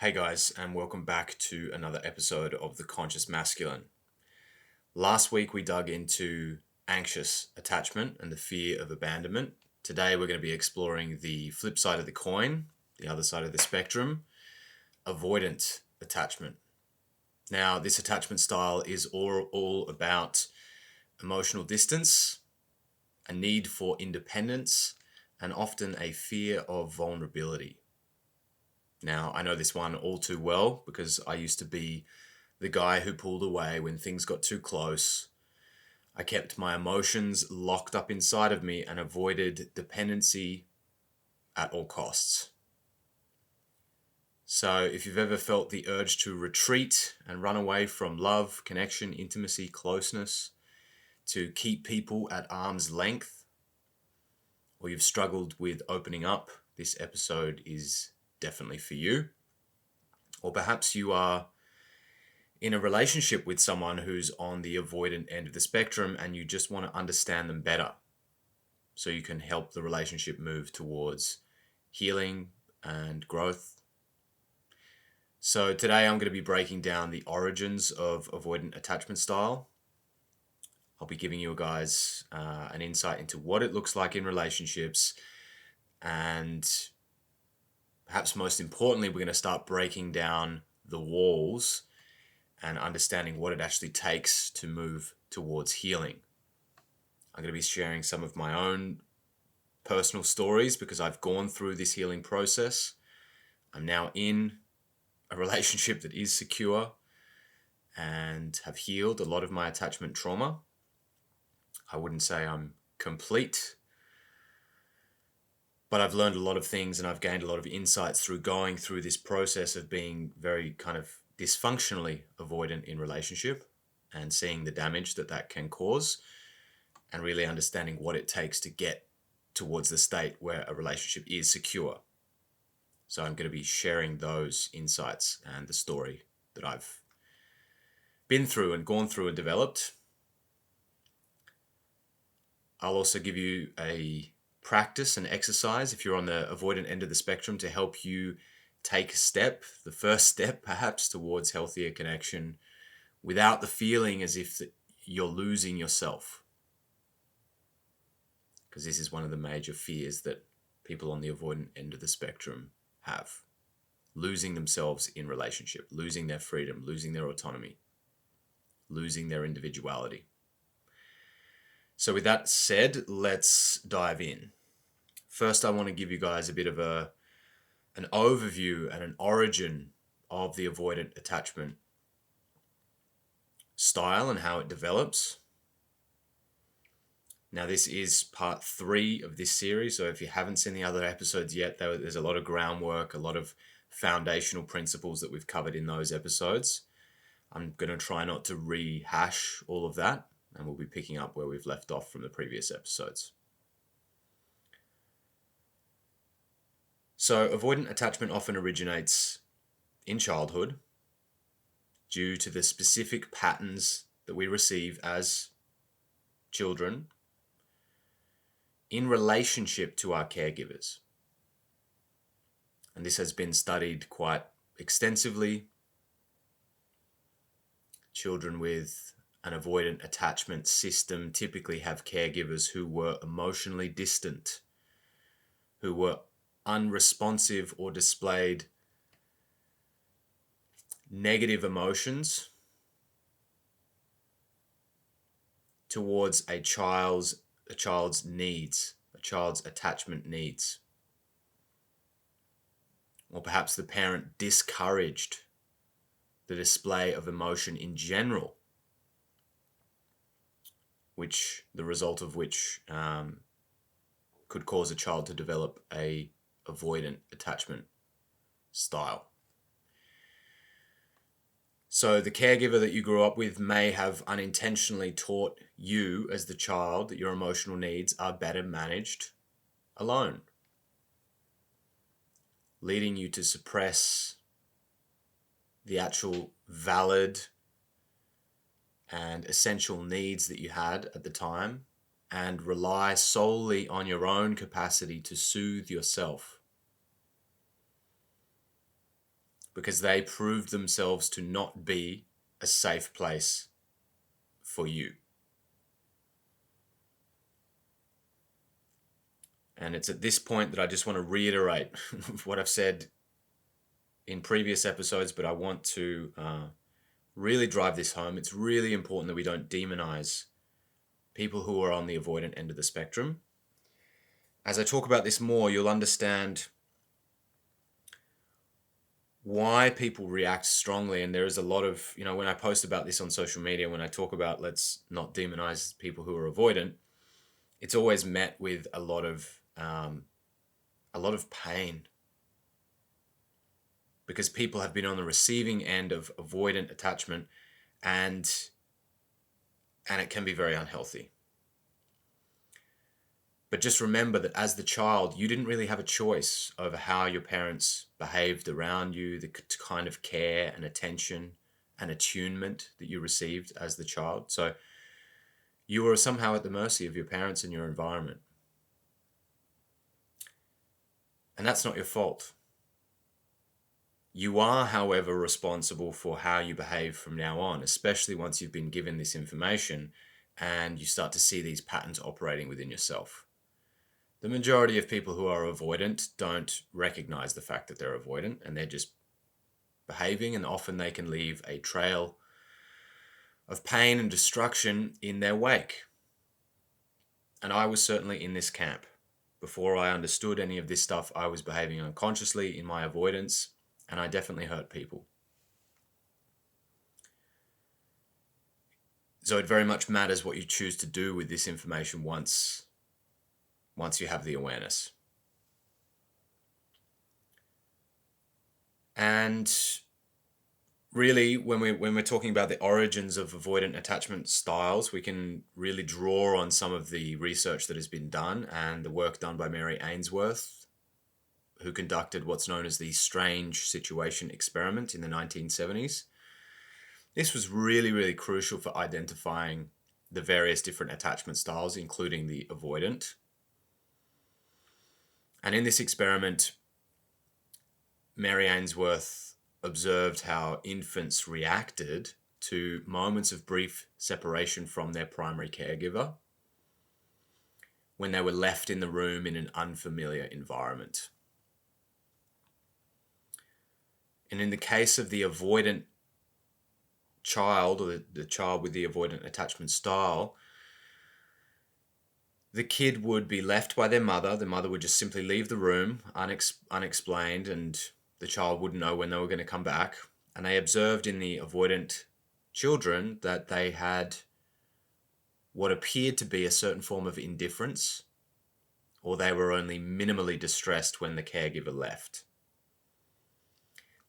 Hey guys, and welcome back to another episode of The Conscious Masculine. Last week we dug into anxious attachment and the fear of abandonment. Today we're going to be exploring the flip side of the coin, the other side of the spectrum, avoidant attachment. Now, this attachment style is all about emotional distance, a need for independence, and often a fear of vulnerability. Now, I know this one all too well because I used to be the guy who pulled away when things got too close. I kept my emotions locked up inside of me and avoided dependency at all costs. So, if you've ever felt the urge to retreat and run away from love, connection, intimacy, closeness, to keep people at arm's length, or you've struggled with opening up, this episode is definitely for you. Or perhaps you are in a relationship with someone who's on the avoidant end of the spectrum and you just want to understand them better so you can help the relationship move towards healing and growth. So today I'm going to be breaking down the origins of avoidant attachment style. I'll be giving you guys an insight into what it looks like in relationships, and perhaps most importantly, we're going to start breaking down the walls and understanding what it actually takes to move towards healing. I'm going to be sharing some of my own personal stories because I've gone through this healing process. I'm now in a relationship that is secure and have healed a lot of my attachment trauma. I wouldn't say I'm complete, but I've learned a lot of things and I've gained a lot of insights through going through this process of being very kind of dysfunctionally avoidant in relationship and seeing the damage that that can cause and really understanding what it takes to get towards the state where a relationship is secure. So I'm going to be sharing those insights and the story that I've been through and gone through and developed. I'll also give you a practice and exercise if you're on the avoidant end of the spectrum to help you take a step, the first step perhaps, towards healthier connection without the feeling as if you're losing yourself. Because this is one of the major fears that people on the avoidant end of the spectrum have. Losing themselves in relationship, losing their freedom, losing their autonomy, losing their individuality. So with that said, let's dive in. First, I want to give you guys a bit of an overview and an origin of the avoidant attachment style and how it develops. Now, this is part 3 of this series, so if you haven't seen the other episodes yet, there's a lot of groundwork, a lot of foundational principles that we've covered in those episodes. I'm going to try not to rehash all of that, and we'll be picking up where we've left off from the previous episodes. So, avoidant attachment often originates in childhood due to the specific patterns that we receive as children in relationship to our caregivers. And this has been studied quite extensively. Children with an avoidant attachment system typically have caregivers who were emotionally distant, who were unresponsive or displayed negative emotions towards a child's needs, a child's attachment needs. Or perhaps the parent discouraged the display of emotion in general, which the result of which could cause a child to develop a avoidant attachment style. So the caregiver that you grew up with may have unintentionally taught you as the child that your emotional needs are better managed alone, leading you to suppress the actual valid and essential needs that you had at the time and rely solely on your own capacity to soothe yourself. because they proved themselves to not be a safe place for you. And it's at this point that I just want to reiterate what I've said in previous episodes, but I want to really drive this home. It's really important that we don't demonize people who are on the avoidant end of the spectrum. As I talk about this more, you'll understand why people react strongly. And there is a lot of, when I post about this on social media, when I talk about let's not demonize people who are avoidant, it's always met with a lot of pain, because people have been on the receiving end of avoidant attachment, and it can be very unhealthy. But just remember that as the child, you didn't really have a choice over how your parents behaved around you, the kind of care and attention and attunement that you received as the child. So you were somehow at the mercy of your parents and your environment. And that's not your fault. You are, however, responsible for how you behave from now on, especially once you've been given this information and you start to see these patterns operating within yourself. The majority of people who are avoidant don't recognize the fact that they're avoidant, and they're just behaving, and often they can leave a trail of pain and destruction in their wake. And I was certainly in this camp. Before I understood any of this stuff, I was behaving unconsciously in my avoidance, and I definitely hurt people. So it very much matters what you choose to do with this information once you have the awareness. And really, when we're talking about the origins of avoidant attachment styles, we can really draw on some of the research that has been done and the work done by Mary Ainsworth, who conducted what's known as the strange situation experiment in the 1970s. This was really, really crucial for identifying the various different attachment styles, including the avoidant. And in this experiment, Mary Ainsworth observed how infants reacted to moments of brief separation from their primary caregiver when they were left in the room in an unfamiliar environment. And in the case of the avoidant child, or the child with the avoidant attachment style, the kid would be left by their mother. The mother would just simply leave the room unexplained, and the child wouldn't know when they were going to come back. And they observed in the avoidant children that they had what appeared to be a certain form of indifference, or they were only minimally distressed when the caregiver left.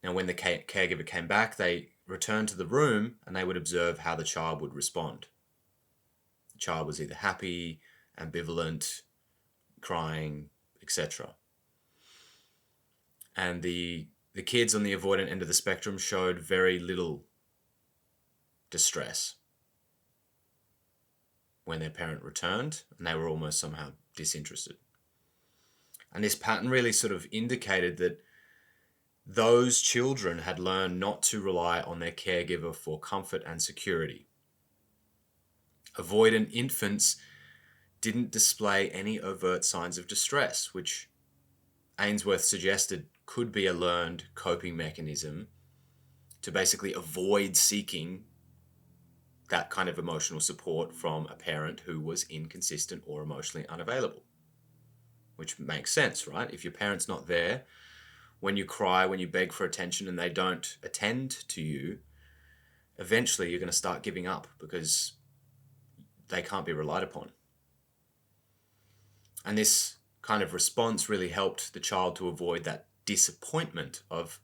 Now, when the caregiver came back, they returned to the room and they would observe how the child would respond. The child was either happy, ambivalent, crying, etc. And the kids on the avoidant end of the spectrum showed very little distress when their parent returned, and they were almost somehow disinterested. And this pattern really sort of indicated that those children had learned not to rely on their caregiver for comfort and security. Avoidant infants didn't display any overt signs of distress, which Ainsworth suggested could be a learned coping mechanism to basically avoid seeking that kind of emotional support from a parent who was inconsistent or emotionally unavailable. Which makes sense, right? If your parent's not there, when you cry, when you beg for attention and they don't attend to you, eventually you're going to start giving up because they can't be relied upon. And this kind of response really helped the child to avoid that disappointment of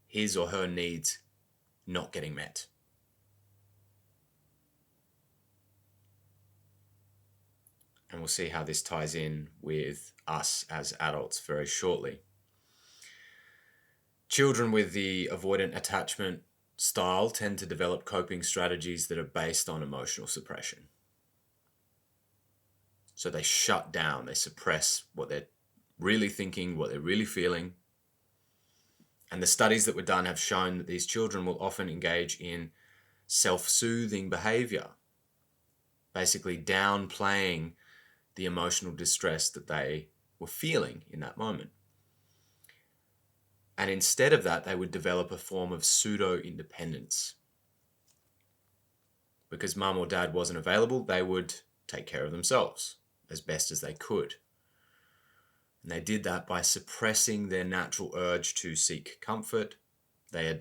his or her needs not getting met. And we'll see how this ties in with us as adults very shortly. Children with the avoidant attachment style tend to develop coping strategies that are based on emotional suppression. So they shut down, they suppress what they're really thinking, what they're really feeling. And the studies that were done have shown that these children will often engage in self-soothing behavior, basically downplaying the emotional distress that they were feeling in that moment. And instead of that, they would develop a form of pseudo-independence. Because mum or dad wasn't available, they would take care of themselves as best as they could. And they did that by suppressing their natural urge to seek comfort. They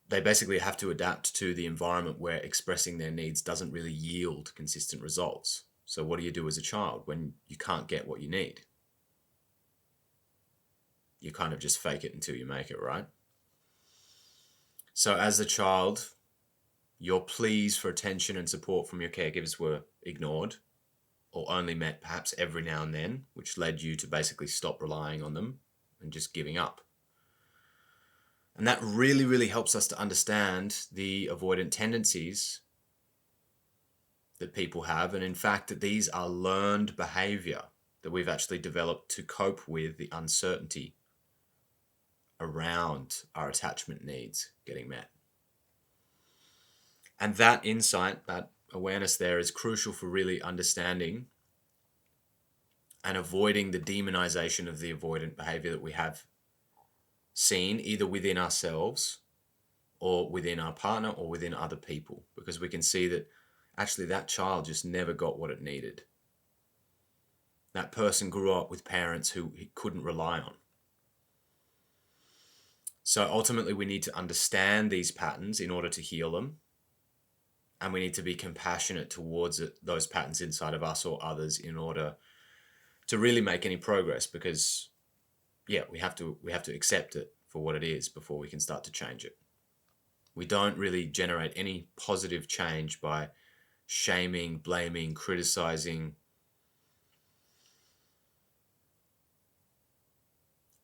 basically have to adapt to the environment where expressing their needs doesn't really yield consistent results. So what do you do as a child when you can't get what you need? You kind of just fake it until you make it, right? So as a child, your pleas for attention and support from your caregivers were ignored or only met perhaps every now and then, which led you to basically stop relying on them and just giving up. And that really, really helps us to understand the avoidant tendencies that people have. And in fact, that these are learned behavior that we've actually developed to cope with the uncertainty around our attachment needs getting met. And that insight, that awareness there is crucial for really understanding and avoiding the demonization of the avoidant behavior that we have seen either within ourselves or within our partner or within other people, because we can see that actually that child just never got what it needed. That person grew up with parents who he couldn't rely on. So ultimately we need to understand these patterns in order to heal them. And we need to be compassionate towards those patterns inside of us or others in order to really make any progress, because we have to accept it for what it is before we can start to change it. We don't really generate any positive change by shaming, blaming, criticizing,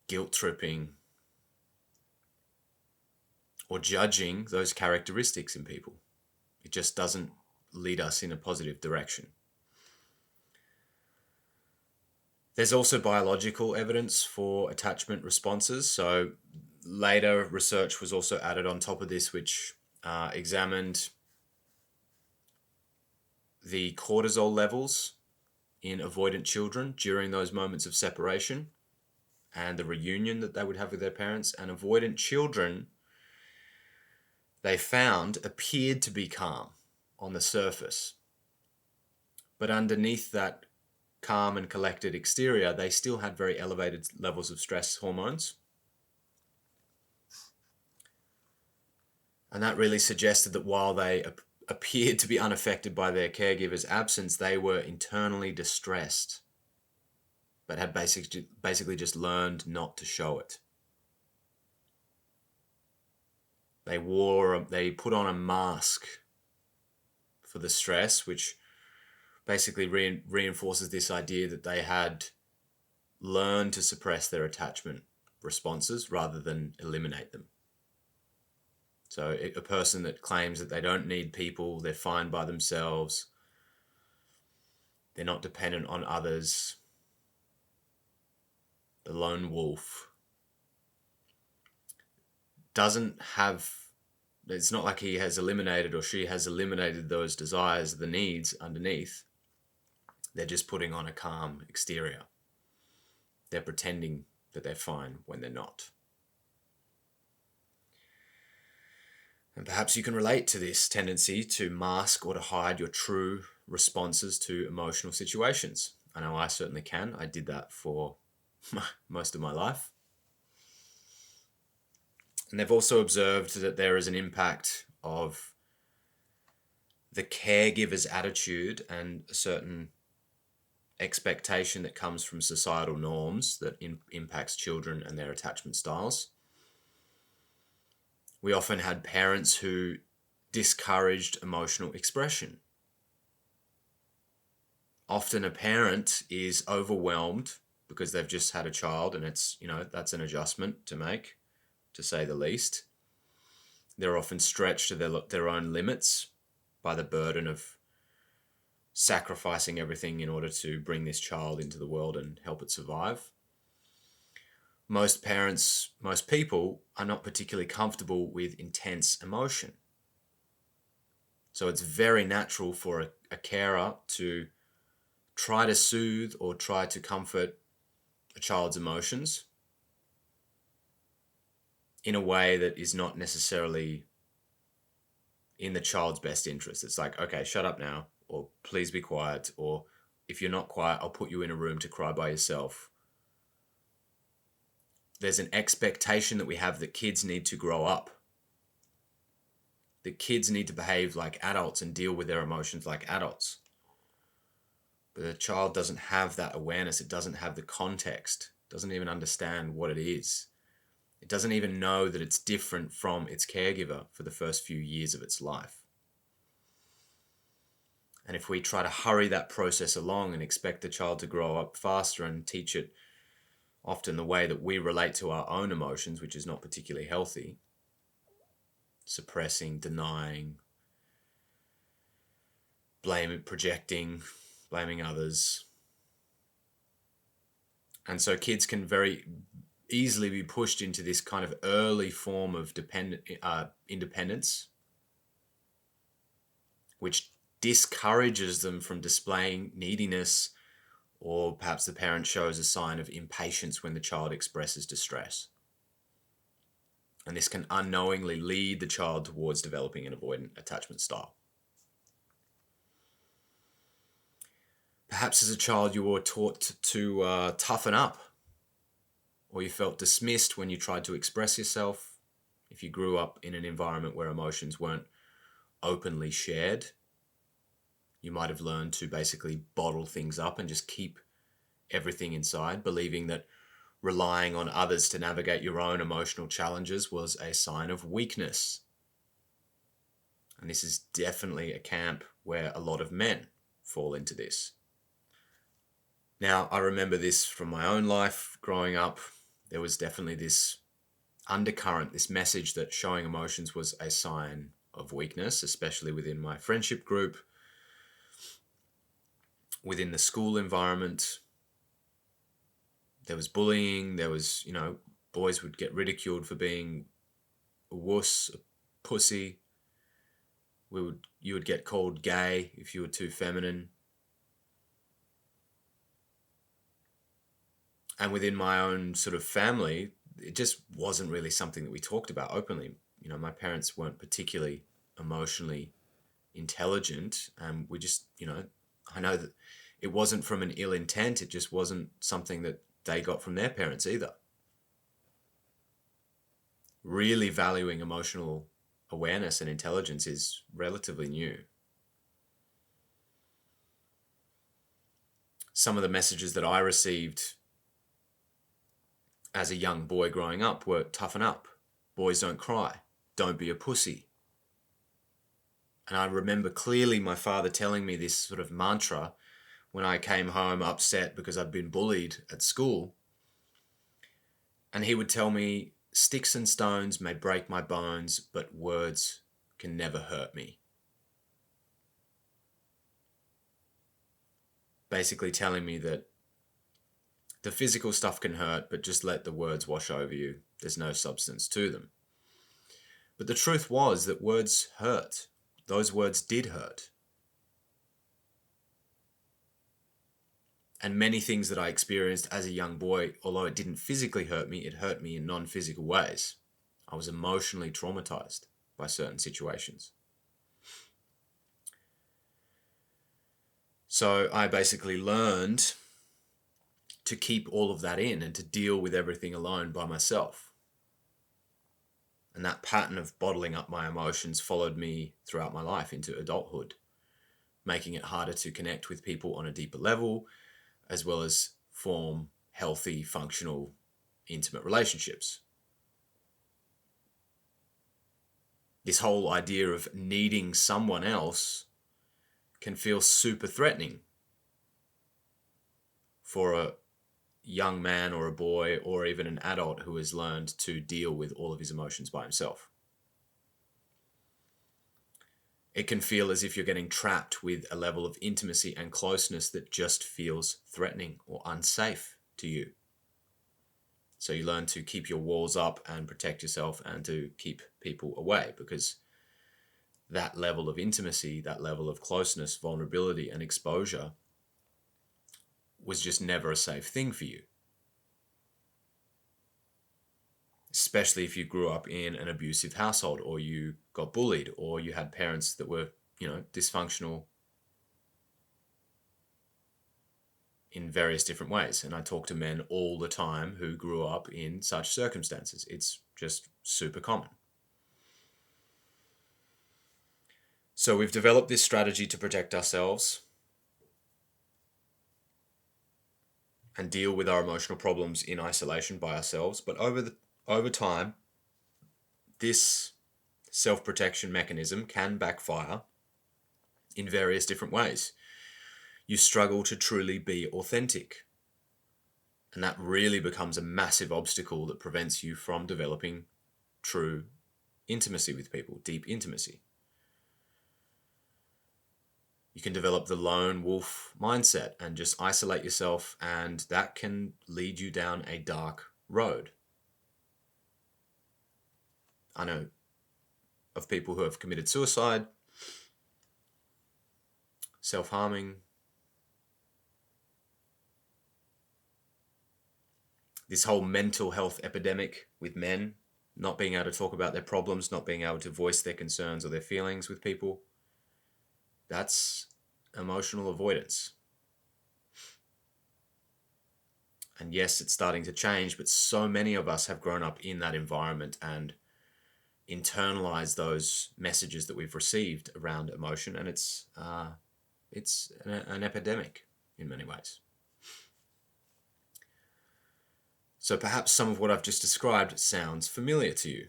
guilt tripping, or judging those characteristics in people. It just doesn't lead us in a positive direction. There's also biological evidence for attachment responses. So later research was also added on top of this, which examined the cortisol levels in avoidant children during those moments of separation and the reunion that they would have with their parents. And avoidant children, they found, appeared to be calm on the surface. But underneath that calm and collected exterior, they still had very elevated levels of stress hormones. And that really suggested that while they appeared to be unaffected by their caregiver's absence, they were internally distressed, but had basically just learned not to show it. They put on a mask for the stress, which basically reinforces this idea that they had learned to suppress their attachment responses rather than eliminate them. So a person that claims that they don't need people, they're fine by themselves, they're not dependent on others, the lone wolf, it's not like he has eliminated or she has eliminated those desires, the needs underneath. They're just putting on a calm exterior. They're pretending that they're fine when they're not. And perhaps you can relate to this tendency to mask or to hide your true responses to emotional situations. I know I certainly can. I did that for most of my life. And they've also observed that there is an impact of the caregiver's attitude and a certain expectation that comes from societal norms that impacts children and their attachment styles. We often had parents who discouraged emotional expression. Often a parent is overwhelmed because they've just had a child, and that's an adjustment to make, to say the least. They're often stretched to their own limits by the burden of sacrificing everything in order to bring this child into the world and help it survive. most parents, most people are not particularly comfortable with intense emotion. So it's very natural for a carer to try to soothe or try to comfort a child's emotions in a way that is not necessarily in the child's best interest. It's like, okay, shut up now, or please be quiet, or if you're not quiet, I'll put you in a room to cry by yourself. There's an expectation that we have that kids need to grow up, that kids need to behave like adults and deal with their emotions like adults. But a child doesn't have that awareness. It doesn't have the context, doesn't even understand what it is. It doesn't even know that it's different from its caregiver for the first few years of its life. And if we try to hurry that process along and expect the child to grow up faster and teach it often the way that we relate to our own emotions, which is not particularly healthy, suppressing, denying, blaming, projecting, blaming others. And so kids can very easily be pushed into this kind of early form of independence, which discourages them from displaying neediness, or perhaps the parent shows a sign of impatience when the child expresses distress. And this can unknowingly lead the child towards developing an avoidant attachment style. Perhaps as a child you were taught to toughen up, or you felt dismissed when you tried to express yourself. If you grew up in an environment where emotions weren't openly shared, you might have learned to basically bottle things up and just keep everything inside, believing that relying on others to navigate your own emotional challenges was a sign of weakness. And this is definitely a camp where a lot of men fall into this. Now, I remember this from my own life growing up. There was definitely this undercurrent, this message that showing emotions was a sign of weakness, especially within my friendship group, within the school environment. There was bullying. There was, boys would get ridiculed for being a wuss, a pussy. You would get called gay if you were too feminine. And within my own sort of family, it just wasn't really something that we talked about openly. My parents weren't particularly emotionally intelligent, and we just, I know that it wasn't from an ill intent. It just wasn't something that they got from their parents either. Really valuing emotional awareness and intelligence is relatively new. Some of the messages that I received as a young boy growing up were toughen up, boys don't cry, don't be a pussy. And I remember clearly my father telling me this sort of mantra when I came home upset because I'd been bullied at school. And he would tell me, sticks and stones may break my bones, but words can never hurt me. Basically telling me that the physical stuff can hurt, but just let the words wash over you. There's no substance to them. But the truth was that words hurt. Those words did hurt. And many things that I experienced as a young boy, although it didn't physically hurt me, it hurt me in non-physical ways. I was emotionally traumatized by certain situations. So I basically learned to keep all of that in and to deal with everything alone by myself. And that pattern of bottling up my emotions followed me throughout my life into adulthood, making it harder to connect with people on a deeper level, as well as form healthy, functional, intimate relationships. This whole idea of needing someone else can feel super threatening for a young man or a boy or even an adult who has learned to deal with all of his emotions by himself. It can feel as if you're getting trapped with a level of intimacy and closeness that just feels threatening or unsafe to you. So you learn to keep your walls up and protect yourself and to keep people away, because that level of intimacy, that level of closeness, vulnerability, and exposure was just never a safe thing for you. Especially if you grew up in an abusive household, or you got bullied, or you had parents that were, dysfunctional in various different ways. And I talk to men all the time who grew up in such circumstances. It's just super common. So we've developed this strategy to protect ourselves and deal with our emotional problems in isolation by ourselves. But over time, this self-protection mechanism can backfire in various different ways. You struggle to truly be authentic. And that really becomes a massive obstacle that prevents you from developing true intimacy with people, deep intimacy. You can develop the lone wolf mindset and just isolate yourself, and that can lead you down a dark road. I know of people who have committed suicide, self-harming. This whole mental health epidemic with men not being able to talk about their problems, not being able to voice their concerns or their feelings with people, that's emotional avoidance. And yes, it's starting to change, but so many of us have grown up in that environment and internalized those messages that we've received around emotion, and it's an epidemic in many ways. So perhaps some of what I've just described sounds familiar to you.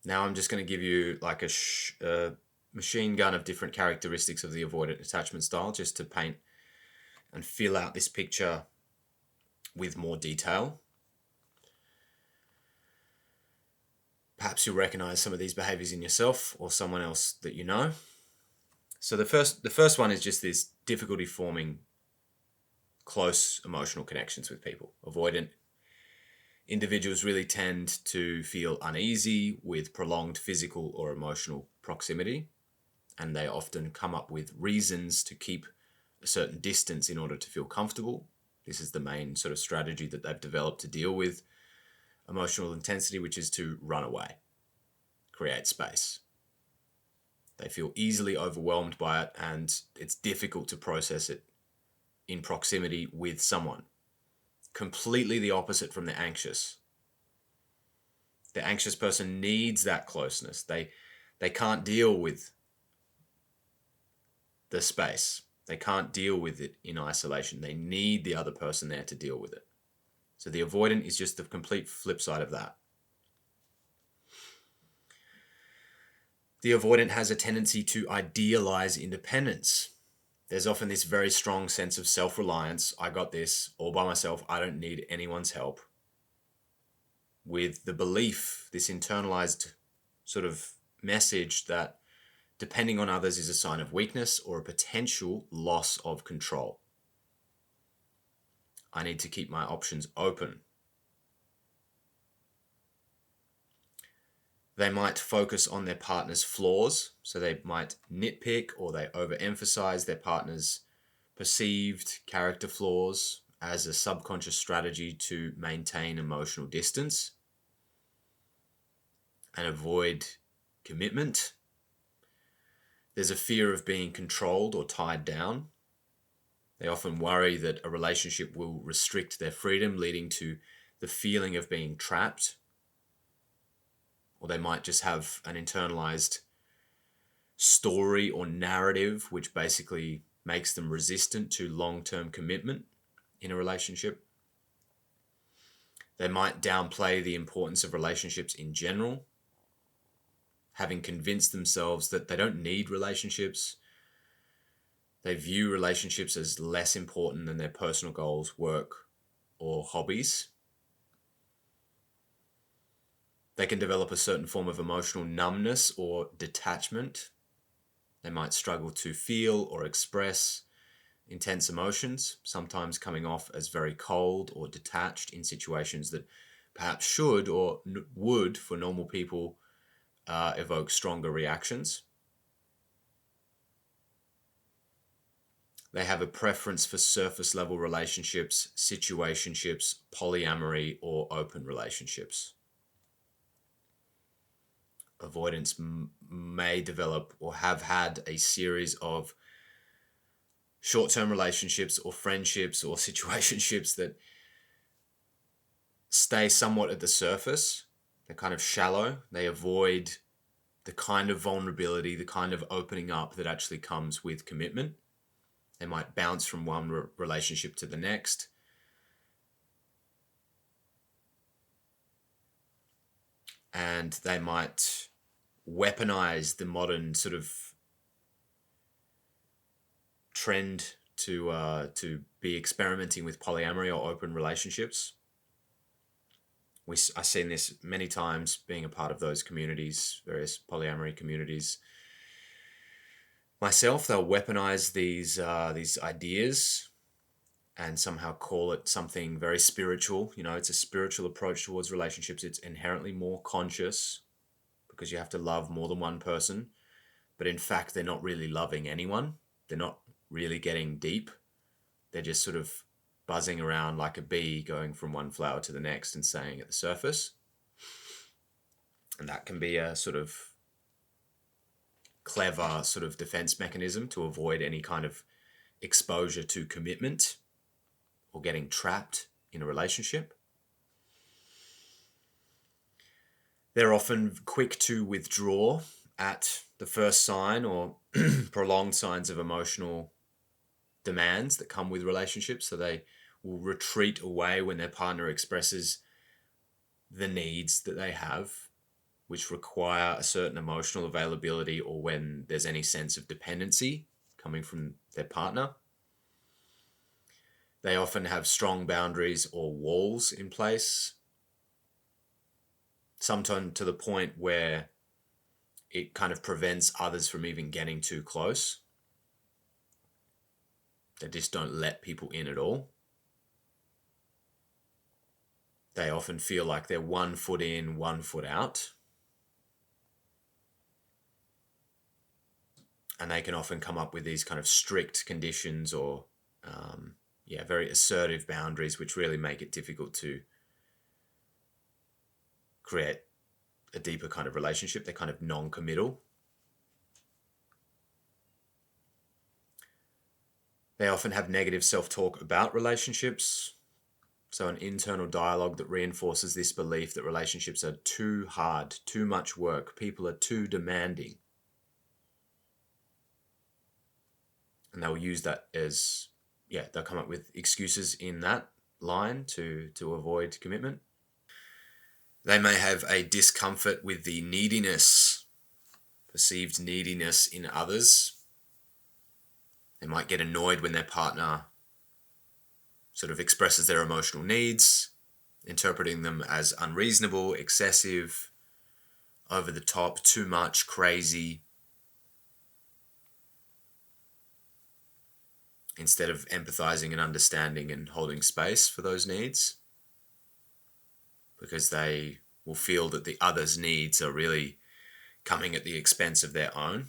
Now I'm just going to give you like a machine gun of different characteristics of the avoidant attachment style, just to paint and fill out this picture with more detail. Perhaps you'll recognize some of these behaviors in yourself or someone else that you know. So the first one is just this difficulty forming close emotional connections with people. Avoidant individuals really tend to feel uneasy with prolonged physical or emotional proximity, and they often come up with reasons to keep a certain distance in order to feel comfortable. This is the main sort of strategy that they've developed to deal with emotional intensity, which is to run away, create space. They feel easily overwhelmed by it, and it's difficult to process it in proximity with someone. Completely the opposite from the anxious. The anxious person needs that closeness. They can't deal with the space. They can't deal with it in isolation. They need the other person there to deal with it. So the avoidant is just the complete flip side of that. The avoidant has a tendency to idealize independence. There's often this very strong sense of self-reliance. I got this all by myself. I don't need anyone's help. With the belief, this internalized sort of message that depending on others is a sign of weakness or a potential loss of control. I need to keep my options open. They might focus on their partner's flaws, so they might nitpick or they overemphasize their partner's perceived character flaws as a subconscious strategy to maintain emotional distance and avoid commitment. There's a fear of being controlled or tied down. They often worry that a relationship will restrict their freedom, leading to the feeling of being trapped. Or they might just have an internalized story or narrative which basically makes them resistant to long-term commitment in a relationship. They might downplay the importance of relationships in general, having convinced themselves that they don't need relationships. They view relationships as less important than their personal goals, work, or hobbies. They can develop a certain form of emotional numbness or detachment. They might struggle to feel or express intense emotions, sometimes coming off as very cold or detached in situations that perhaps should or would, for normal people, evoke stronger reactions. They have a preference for surface level relationships, situationships, polyamory, or open relationships. Avoidance may develop or have had a series of short-term relationships or friendships or situationships that stay somewhat at the surface. They're kind of shallow. They avoid the kind of vulnerability, the kind of opening up that actually comes with commitment. They might bounce from one relationship to the next. And they might weaponize the modern sort of trend to be experimenting with polyamory or open relationships. I've seen this many times being a part of those communities, various polyamory communities. Myself, they'll weaponize these ideas and somehow call it something very spiritual. You know, it's a spiritual approach towards relationships. It's inherently more conscious because you have to love more than one person. But in fact, they're not really loving anyone. They're not really getting deep. They're just sort of buzzing around like a bee going from one flower to the next and staying at the surface. And that can be a sort of clever sort of defense mechanism to avoid any kind of exposure to commitment or getting trapped in a relationship. They're often quick to withdraw at the first sign or prolonged signs of emotional demands that come with relationships. So they will retreat away when their partner expresses the needs that they have, which require a certain emotional availability, or when there's any sense of dependency coming from their partner. They often have strong boundaries or walls in place, sometimes to the point where it kind of prevents others from even getting too close. They just don't let people in at all. They often feel like they're 1 foot in, 1 foot out. And they can often come up with these kind of strict conditions or, very assertive boundaries, which really make it difficult to create a deeper kind of relationship. They're kind of non-committal. They often have negative self-talk about relationships. So an internal dialogue that reinforces this belief that relationships are too hard, too much work, people are too demanding. And they'll use that as, they'll come up with excuses in that line to avoid commitment. They may have a discomfort with the neediness, perceived neediness in others. They might get annoyed when their partner sort of expresses their emotional needs, interpreting them as unreasonable, excessive, over the top, too much, crazy, instead of empathizing and understanding and holding space for those needs, because they will feel that the other's needs are really coming at the expense of their own.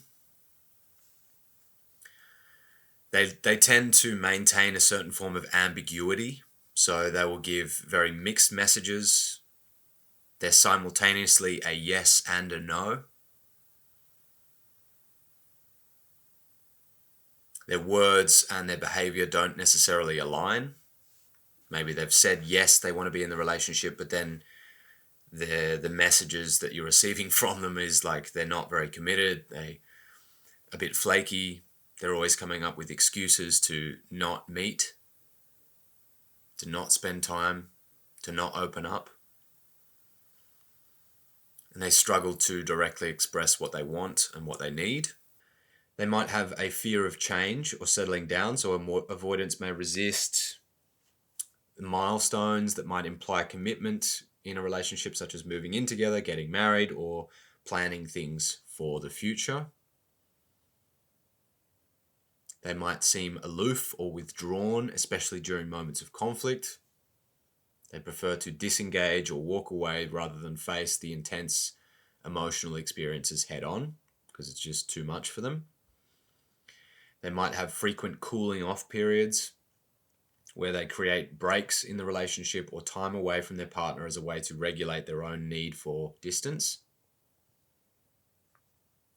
They tend to maintain a certain form of ambiguity, so they will give very mixed messages. They're simultaneously a yes and a no. Their words and their behavior don't necessarily align. Maybe they've said yes, they want to be in the relationship, but then the messages that you're receiving from them is like they're not very committed, they're a bit flaky, they're always coming up with excuses to not meet, to not spend time, to not open up. And they struggle to directly express what they want and what they need. They might have a fear of change or settling down, so avoidance may resist milestones that might imply commitment in a relationship, such as moving in together, getting married, or planning things for the future. They might seem aloof or withdrawn, especially during moments of conflict. They prefer to disengage or walk away rather than face the intense emotional experiences head on because it's just too much for them. They might have frequent cooling off periods where they create breaks in the relationship or time away from their partner as a way to regulate their own need for distance.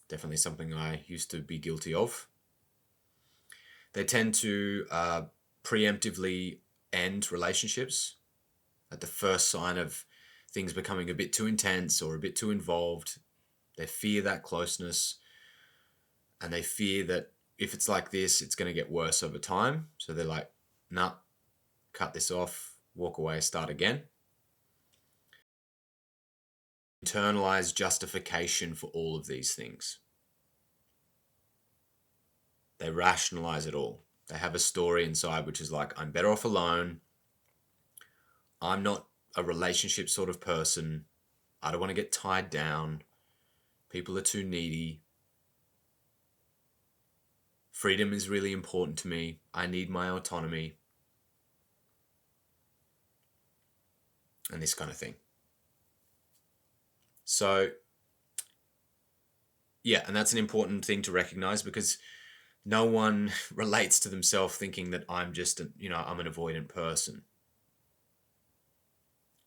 Definitely something I used to be guilty of. They tend to preemptively end relationships at the first sign of things becoming a bit too intense or a bit too involved. They fear that closeness, and they fear that if it's like this, it's going to get worse over time. So they're like, nah, cut this off, walk away, start again. Internalize justification for all of these things. They rationalize it all. They have a story inside which is like, I'm better off alone. I'm not a relationship sort of person. I don't want to get tied down. People are too needy. Freedom is really important to me. I need my autonomy. And this kind of thing. So, yeah, and that's an important thing to recognize because no one relates to themselves thinking that I'm just, I'm an avoidant person.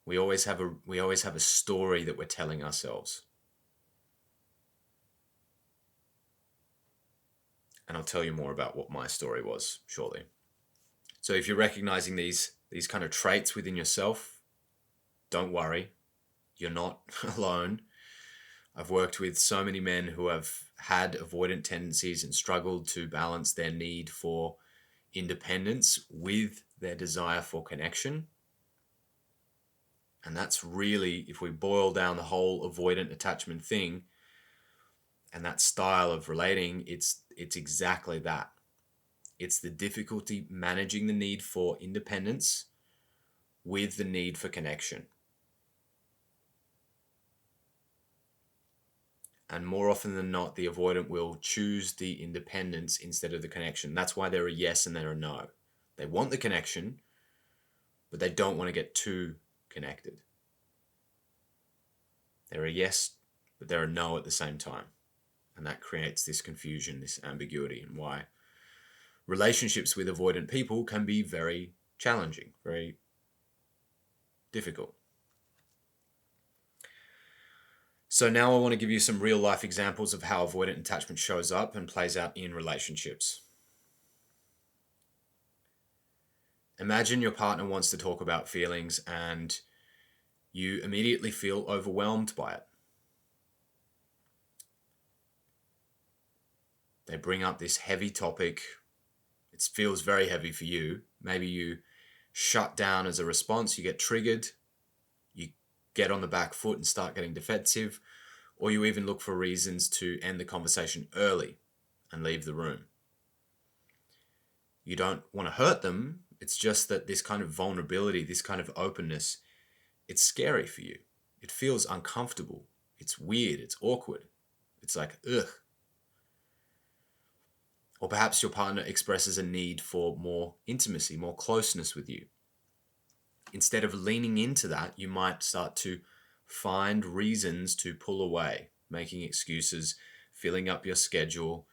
We always have a story that we're telling ourselves. And I'll tell you more about what my story was shortly. So if you're recognizing these kind of traits within yourself, don't worry. You're not alone. I've worked with so many men who have had avoidant tendencies and struggled to balance their need for independence with their desire for connection. And that's really, if we boil down the whole avoidant attachment thing and that style of relating, it's exactly that. It's the difficulty managing the need for independence with the need for connection. And more often than not, the avoidant will choose the independence instead of the connection. That's why they're a yes and they're a no. They want the connection, but they don't want to get too connected. They're a yes, but they're a no at the same time. And that creates this confusion, this ambiguity, and why relationships with avoidant people can be very challenging, very difficult. So now I want to give you some real life examples of how avoidant attachment shows up and plays out in relationships. Imagine your partner wants to talk about feelings and you immediately feel overwhelmed by it. They bring up this heavy topic. It feels very heavy for you. Maybe you shut down as a response. You get triggered. You get on the back foot and start getting defensive. Or you even look for reasons to end the conversation early and leave the room. You don't want to hurt them. It's just that this kind of vulnerability, this kind of openness, it's scary for you. It feels uncomfortable. It's weird. It's awkward. It's like, ugh. Or perhaps your partner expresses a need for more intimacy, more closeness with you. Instead of leaning into that, you might start to find reasons to pull away, making excuses, filling up your schedule,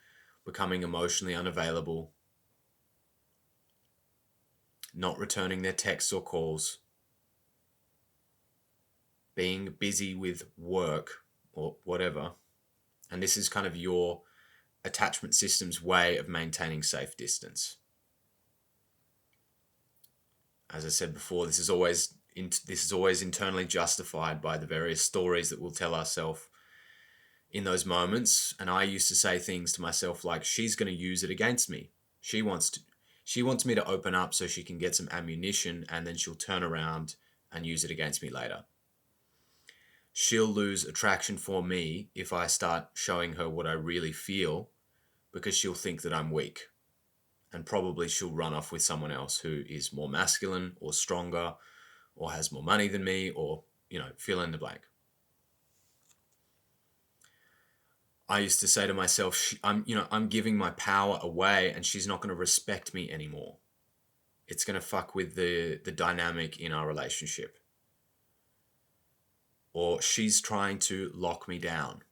becoming emotionally unavailable, not returning their texts or calls, being busy with work or whatever. And this is kind of your attachment system's way of maintaining safe distance. As I said before, this is always internally justified by the various stories that we'll tell ourselves in those moments. And I used to say things to myself like, she's going to use it against me. She wants me to open up so she can get some ammunition, and then she'll turn around and use it against me later. She'll lose attraction for me if I start showing her what I really feel, because she'll think that I'm weak. And probably she'll run off with someone else who is more masculine or stronger or has more money than me, or, fill in the blank. I used to say to myself, I'm giving my power away and she's not going to respect me anymore. It's going to fuck with the dynamic in our relationship. Or she's trying to lock me down.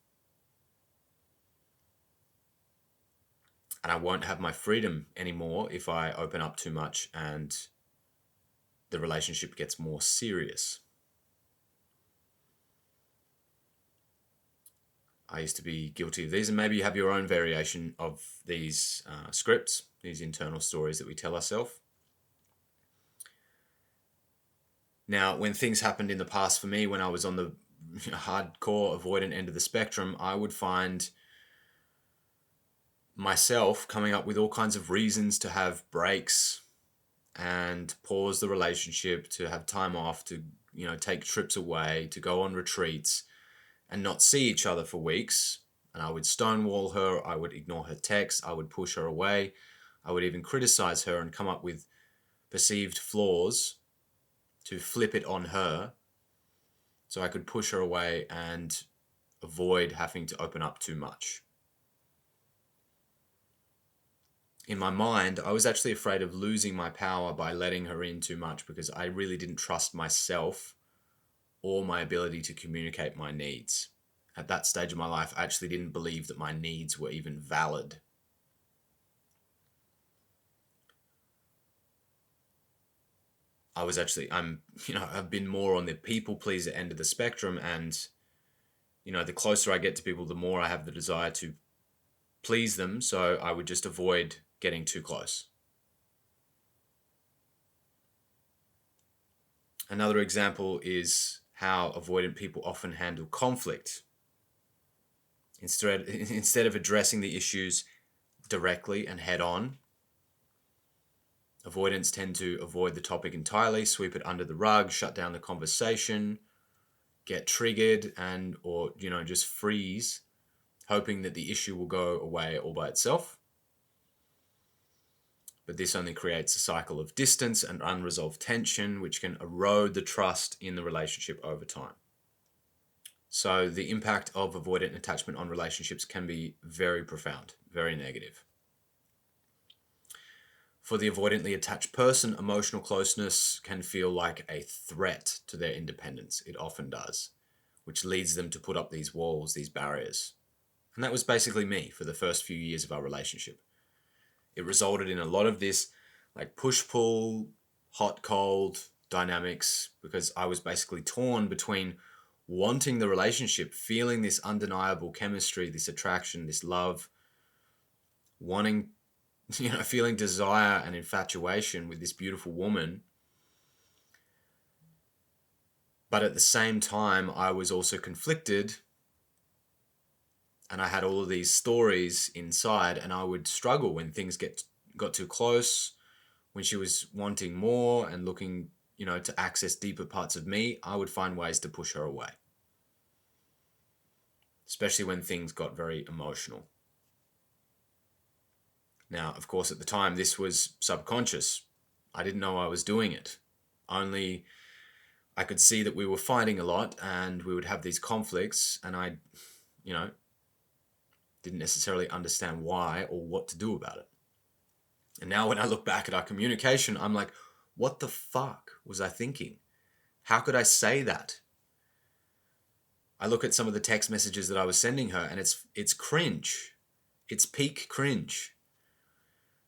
And I won't have my freedom anymore if I open up too much and the relationship gets more serious. I used to be guilty of these, and maybe you have your own variation of these scripts, these internal stories that we tell ourselves. Now, when things happened in the past for me, when I was on the hardcore avoidant end of the spectrum, I would find myself coming up with all kinds of reasons to have breaks and pause the relationship, to have time off, to take trips away, to go on retreats and not see each other for weeks. And I would stonewall her, I would ignore her texts, I would push her away, I would even criticize her and come up with perceived flaws to flip it on her so I could push her away and avoid having to open up too much. In my mind, I was actually afraid of losing my power by letting her in too much because I really didn't trust myself or my ability to communicate my needs. At that stage of my life, I actually didn't believe that my needs were even valid. I've been more on the people pleaser end of the spectrum, and the closer I get to people, the more I have the desire to please them, so I would just avoid getting too close. Another example is how avoidant people often handle conflict. Instead of addressing the issues directly and head on, avoidants tend to avoid the topic entirely, sweep it under the rug, shut down the conversation, get triggered or just freeze, hoping that the issue will go away all by itself. But this only creates a cycle of distance and unresolved tension, which can erode the trust in the relationship over time. So the impact of avoidant attachment on relationships can be very profound, very negative. For the avoidantly attached person, emotional closeness can feel like a threat to their independence. It often does, which leads them to put up these walls, these barriers. And that was basically me for the first few years of our relationship. It resulted in a lot of this like push-pull, hot-cold dynamics because I was basically torn between wanting the relationship, feeling this undeniable chemistry, this attraction, this love, wanting, feeling desire and infatuation with this beautiful woman. But at the same time, I was also conflicted and I had all of these stories inside, and I would struggle when things got too close, when she was wanting more and looking, to access deeper parts of me. I would find ways to push her away, especially when things got very emotional. Now, of course, at the time, this was subconscious. I didn't know I was doing it. Only I could see that we were fighting a lot and we would have these conflicts, and I, didn't necessarily understand why or what to do about it. And now when I look back at our communication, I'm like, what the fuck was I thinking? How could I say that? I look at some of the text messages that I was sending her, and it's cringe. It's peak cringe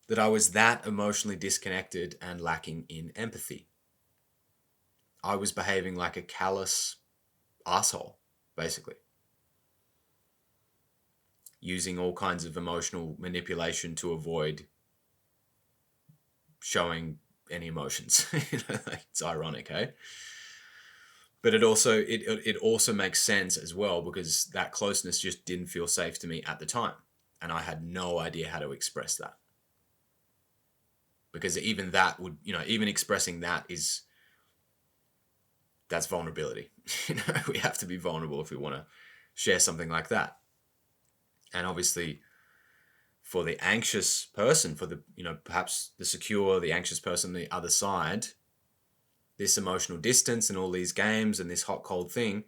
that I was that emotionally disconnected and lacking in empathy. I was behaving like a callous asshole, basically. Using all kinds of emotional manipulation to avoid showing any emotions. It's ironic, eh? But it also makes sense as well, because that closeness just didn't feel safe to me at the time, and I had no idea how to express that. Because even that would, even expressing that's vulnerability. We have to be vulnerable if we want to share something like that. And obviously, for the anxious person, for the, perhaps the secure, the anxious person on the other side, this emotional distance and all these games and this hot, cold thing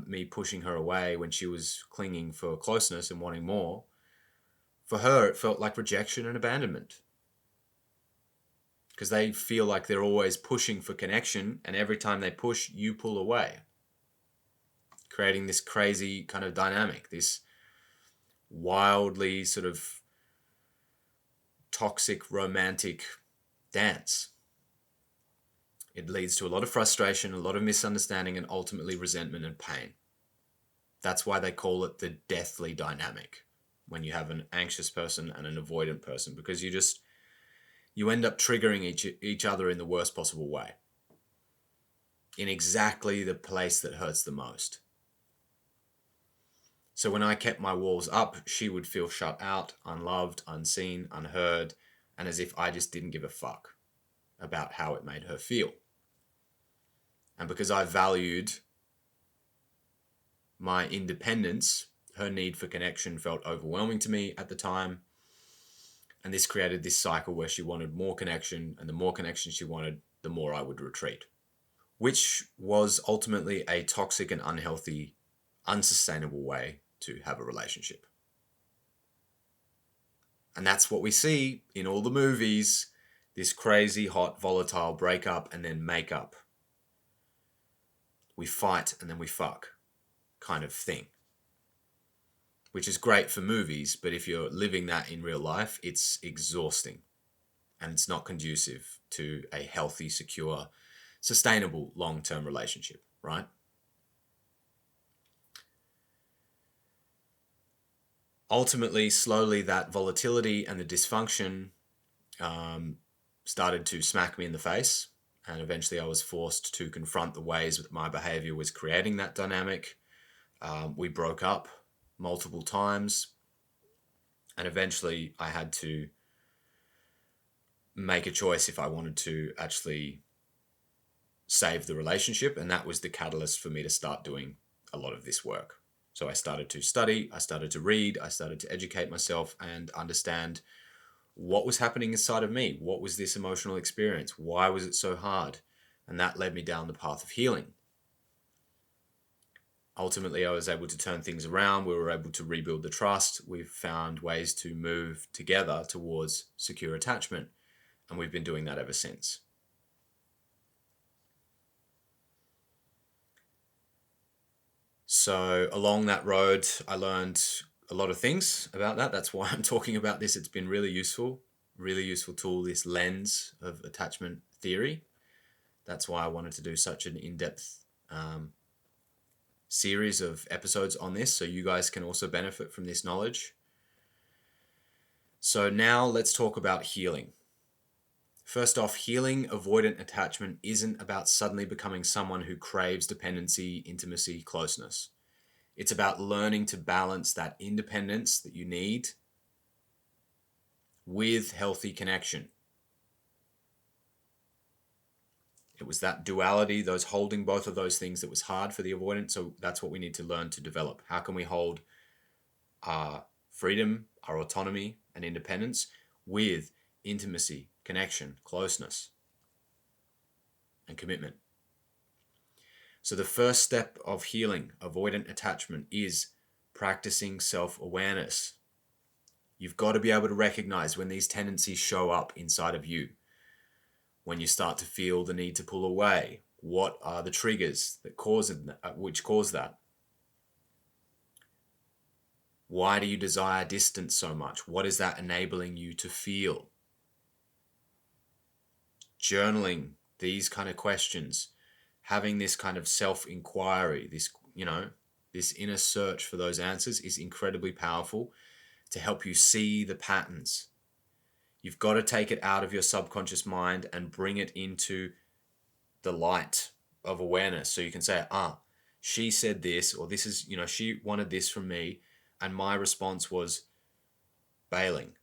me pushing her away when she was clinging for closeness and wanting more, for her, it felt like rejection and abandonment. Because they feel like they're always pushing for connection, and every time they push, you pull away, creating this crazy kind of dynamic, this wildly sort of toxic romantic dance. It leads to a lot of frustration, a lot of misunderstanding, and ultimately resentment and pain. That's why they call it the deathly dynamic when you have an anxious person and an avoidant person, because you end up triggering each other in the worst possible way, in exactly the place that hurts the most. So when I kept my walls up, she would feel shut out, unloved, unseen, unheard, and as if I just didn't give a fuck about how it made her feel. And because I valued my independence, her need for connection felt overwhelming to me at the time. And this created this cycle where she wanted more connection, and the more connection she wanted, the more I would retreat, which was ultimately a toxic and unhealthy, unsustainable way to have a relationship. And that's what we see in all the movies, this crazy, hot, volatile breakup and then makeup. We fight and then we fuck kind of thing, which is great for movies, but if you're living that in real life, it's exhausting and it's not conducive to a healthy, secure, sustainable, long-term relationship, right? Ultimately, slowly, that volatility and the dysfunction started to smack me in the face. And eventually I was forced to confront the ways that my behavior was creating that dynamic. We broke up multiple times. And eventually I had to make a choice if I wanted to actually save the relationship. And that was the catalyst for me to start doing a lot of this work. So I started to study, I started to read, I started to educate myself and understand what was happening inside of me. What was this emotional experience? Why was it so hard? And that led me down the path of healing. Ultimately, I was able to turn things around. We were able to rebuild the trust. We've found ways to move together towards secure attachment. And we've been doing that ever since. So along that road, I learned a lot of things about that. That's why I'm talking about this. It's been really useful tool, this lens of attachment theory. That's why I wanted to do such an in-depth series of episodes on this, so you guys can also benefit from this knowledge. So now let's talk about healing. First off, healing avoidant attachment isn't about suddenly becoming someone who craves dependency, intimacy, closeness. It's about learning to balance that independence that you need with healthy connection. It was that duality, those holding both of those things, that was hard for the avoidant. So that's what we need to learn to develop. How can we hold our freedom, our autonomy, and independence with intimacy, connection, closeness, and commitment? So the first step of healing avoidant attachment is practicing self-awareness. You've got to be able to recognize when these tendencies show up inside of you. When you start to feel the need to pull away, what are the triggers that cause that? Why do you desire distance so much? What is that enabling you to feel? Journaling these kind of questions, having this kind of self-inquiry, this inner search for those answers is incredibly powerful to help you see the patterns. You've got to take it out of your subconscious mind and bring it into the light of awareness. So you can say, she said this, or this is, she wanted this from me, and my response was bailing,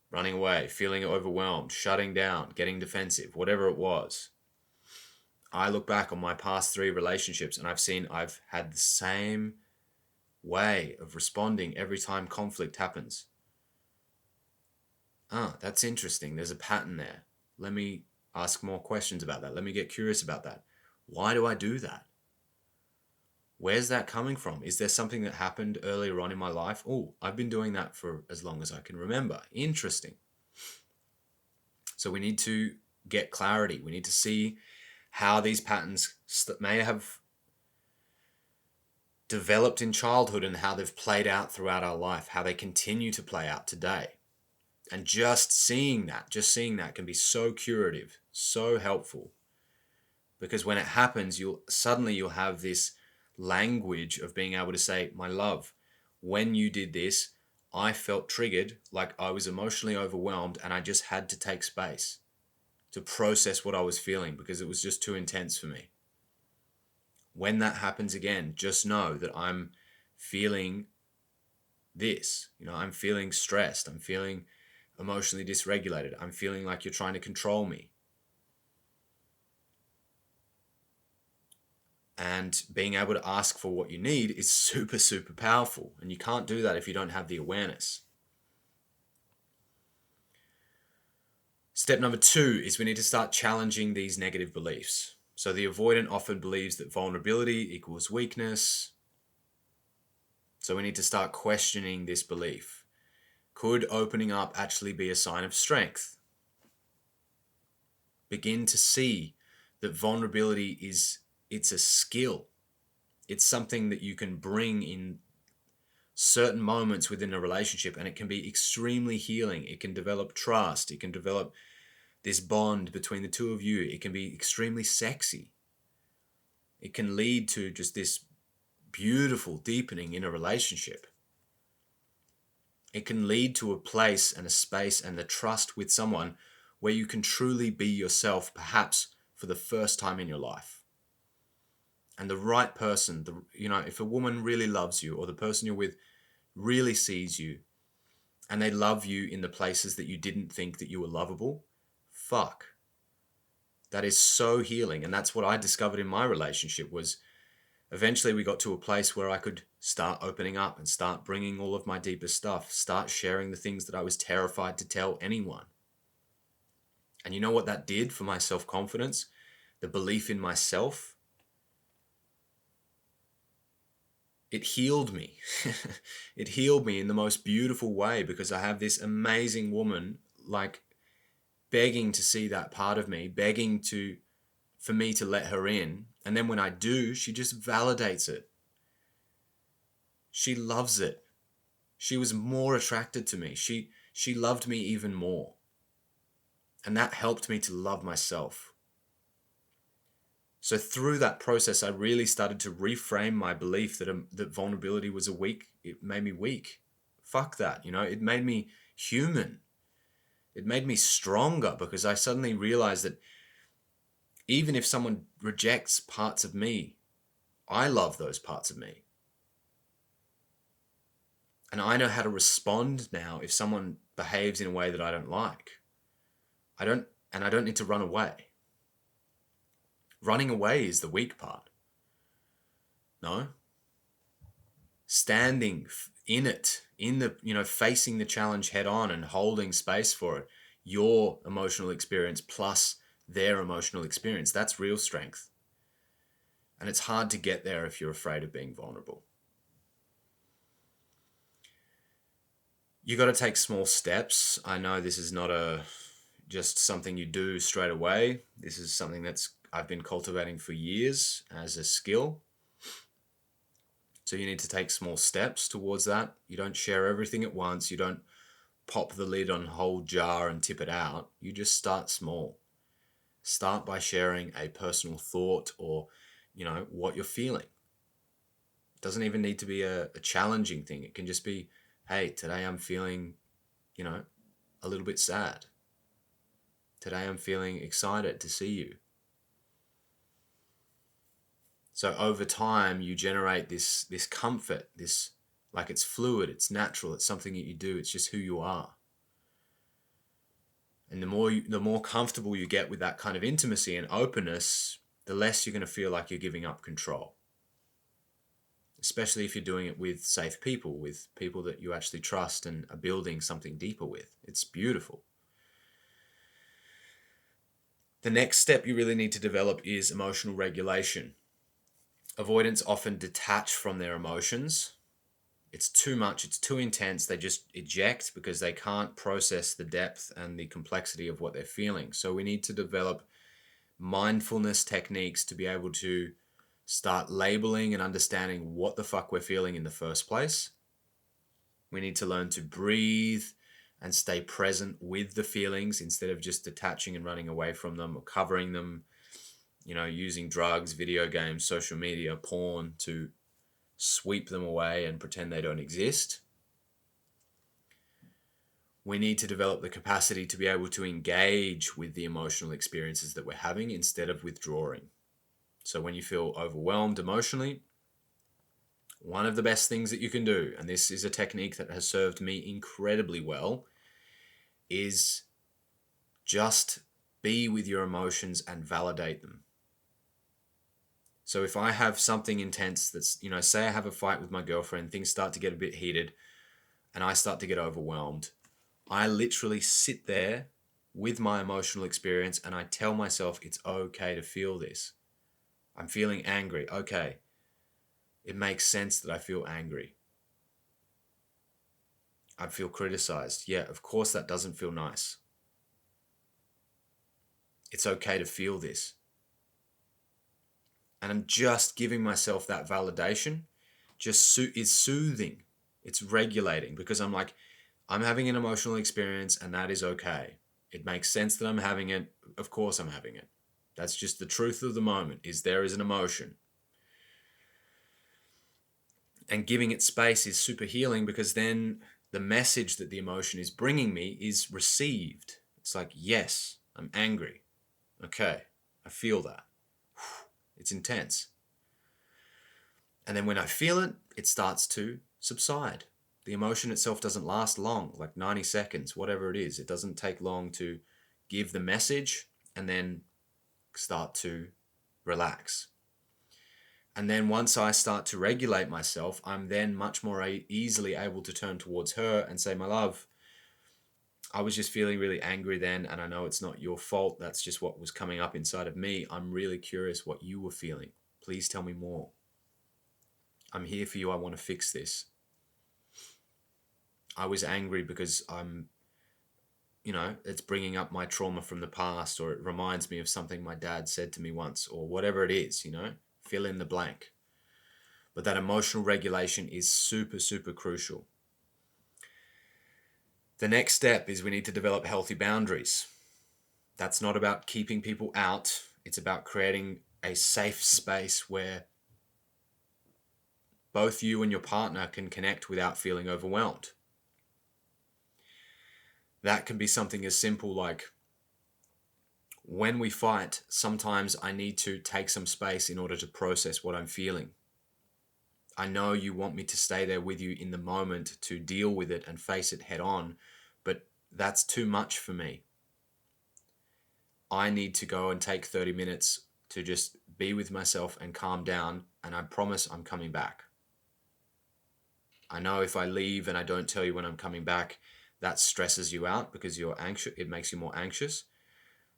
running away, feeling overwhelmed, shutting down, getting defensive, whatever it was. I look back on my past 3 relationships and I've seen I've had the same way of responding every time conflict happens. That's interesting. There's a pattern there. Let me ask more questions about that. Let me get curious about that. Why do I do that? Where's that coming from? Is there something that happened earlier on in my life? Oh, I've been doing that for as long as I can remember. Interesting. So we need to get clarity. We need to see how these patterns may have developed in childhood and how they've played out throughout our life, how they continue to play out today. And just seeing that can be so curative, so helpful. Because when it happens, you'll have this language of being able to say, my love, when you did this, I felt triggered, like I was emotionally overwhelmed, and I just had to take space to process what I was feeling because it was just too intense for me. When that happens again, just know that I'm feeling this. I'm feeling stressed. I'm feeling emotionally dysregulated. I'm feeling like you're trying to control me. And being able to ask for what you need is super, super powerful. And you can't do that if you don't have the awareness. Step number 2 is we need to start challenging these negative beliefs. So the avoidant often believes that vulnerability equals weakness. So we need to start questioning this belief. Could opening up actually be a sign of strength? Begin to see that vulnerability it's a skill. It's something that you can bring in certain moments within a relationship, and it can be extremely healing. It can develop trust. It can develop this bond between the two of you. It can be extremely sexy. It can lead to just this beautiful deepening in a relationship. It can lead to a place and a space and the trust with someone where you can truly be yourself, perhaps for the first time in your life. And the right person, if a woman really loves you, or the person you're with really sees you, and they love you in the places that you didn't think that you were lovable, fuck. That is so healing. And that's what I discovered in my relationship was eventually we got to a place where I could start opening up and start bringing all of my deepest stuff, start sharing the things that I was terrified to tell anyone. And you know what that did for my self-confidence? The belief in myself? It healed me. It healed me in the most beautiful way because I have this amazing woman like begging to see that part of me, begging for me to let her in. And then when I do, she just validates it. She loves it. She was more attracted to me. She loved me even more. And that helped me to love myself. So through that process, I really started to reframe my belief that vulnerability was it made me weak. Fuck that, it made me human. It made me stronger because I suddenly realized that even if someone rejects parts of me, I love those parts of me. And I know how to respond now if someone behaves in a way that I don't like. I don't need to run away. Running away is the weak part. No. Standing in it, facing the challenge head on and holding space for it, your emotional experience plus their emotional experience, that's real strength. And it's hard to get there if you're afraid of being vulnerable. You got to take small steps. I know this is not just something you do straight away. This is something I've been cultivating for years as a skill. So you need to take small steps towards that. You don't share everything at once. You don't pop the lid on a whole jar and tip it out. You just start small. Start by sharing a personal thought or, what you're feeling. It doesn't even need to be a challenging thing. It can just be, hey, today I'm feeling, a little bit sad. Today I'm feeling excited to see you. So over time, you generate this comfort, this like it's fluid, it's natural, it's something that you do, it's just who you are. And the more comfortable you get with that kind of intimacy and openness, the less you're going to feel like you're giving up control. Especially if you're doing it with safe people, with people that you actually trust and are building something deeper with. It's beautiful. The next step you really need to develop is emotional regulation. Avoidants often detach from their emotions. It's too much, it's too intense. They just eject because they can't process the depth and the complexity of what they're feeling. So we need to develop mindfulness techniques to be able to start labeling and understanding what the fuck we're feeling in the first place. We need to learn to breathe and stay present with the feelings instead of just detaching and running away from them or covering them, using drugs, video games, social media, porn to sweep them away and pretend they don't exist. We need to develop the capacity to be able to engage with the emotional experiences that we're having instead of withdrawing. So when you feel overwhelmed emotionally, one of the best things that you can do, and this is a technique that has served me incredibly well, is just be with your emotions and validate them. So if I have something intense that's, say I have a fight with my girlfriend, things start to get a bit heated and I start to get overwhelmed, I literally sit there with my emotional experience and I tell myself it's okay to feel this. I'm feeling angry. Okay. It makes sense that I feel angry. I feel criticized. Yeah, of course that doesn't feel nice. It's okay to feel this. And I'm just giving myself that validation. Is soothing. It's regulating because I'm like, I'm having an emotional experience and that is okay. It makes sense that I'm having it. Of course I'm having it. That's just the truth of the moment, is there is an emotion. And giving it space is super healing because then the message that the emotion is bringing me is received. It's like, yes, I'm angry. Okay, I feel that. It's intense. And then when I feel it, it starts to subside. The emotion itself doesn't last long, like 90 seconds, whatever it is. It doesn't take long to give the message and then start to relax. And then once I start to regulate myself, I'm then much more easily able to turn towards her and say, my love, I was just feeling really angry then, and I know it's not your fault. That's just what was coming up inside of me. I'm really curious what you were feeling. Please tell me more. I'm here for you. I want to fix this. I was angry because it's bringing up my trauma from the past, or it reminds me of something my dad said to me once, or whatever it is, fill in the blank. But that emotional regulation is super, super crucial. The next step is we need to develop healthy boundaries. That's not about keeping people out. It's about creating a safe space where both you and your partner can connect without feeling overwhelmed. That can be something as simple like, when we fight, sometimes I need to take some space in order to process what I'm feeling. I know you want me to stay there with you in the moment to deal with it and face it head on, but that's too much for me. I need to go and take 30 minutes to just be with myself and calm down, and I promise I'm coming back. I know if I leave and I don't tell you when I'm coming back, that stresses you out because you're anxious. It makes you more anxious.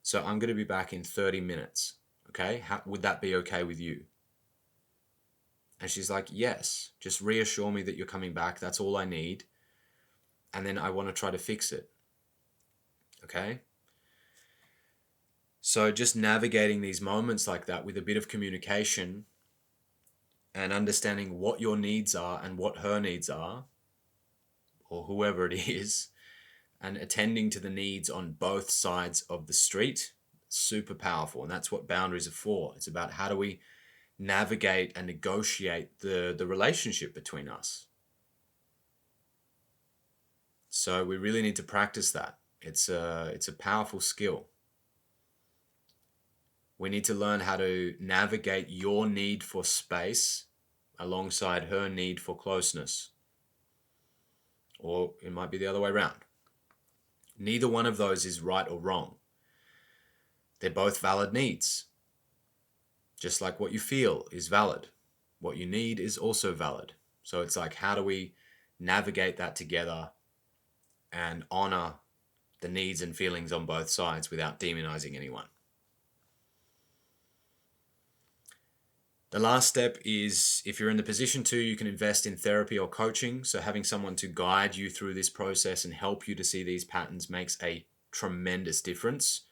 So I'm going to be back in 30 minutes. Okay? Would that be okay with you? And she's like, yes, just reassure me that you're coming back. That's all I need. And then I want to try to fix it. Okay? So just navigating these moments like that with a bit of communication and understanding what your needs are and what her needs are, or whoever it is, and attending to the needs on both sides of the street, super powerful. And that's what boundaries are for. It's about how do we navigate and negotiate the relationship between us. So we really need to practice that. It's a powerful skill. We need to learn how to navigate your need for space alongside her need for closeness. Or it might be the other way around. Neither one of those is right or wrong. They're both valid needs. Just like what you feel is valid. What you need is also valid. So it's like, how do we navigate that together and honor the needs and feelings on both sides without demonizing anyone? The last step is, if you're in the position to, you can invest in therapy or coaching. So having someone to guide you through this process and help you to see these patterns makes a tremendous difference.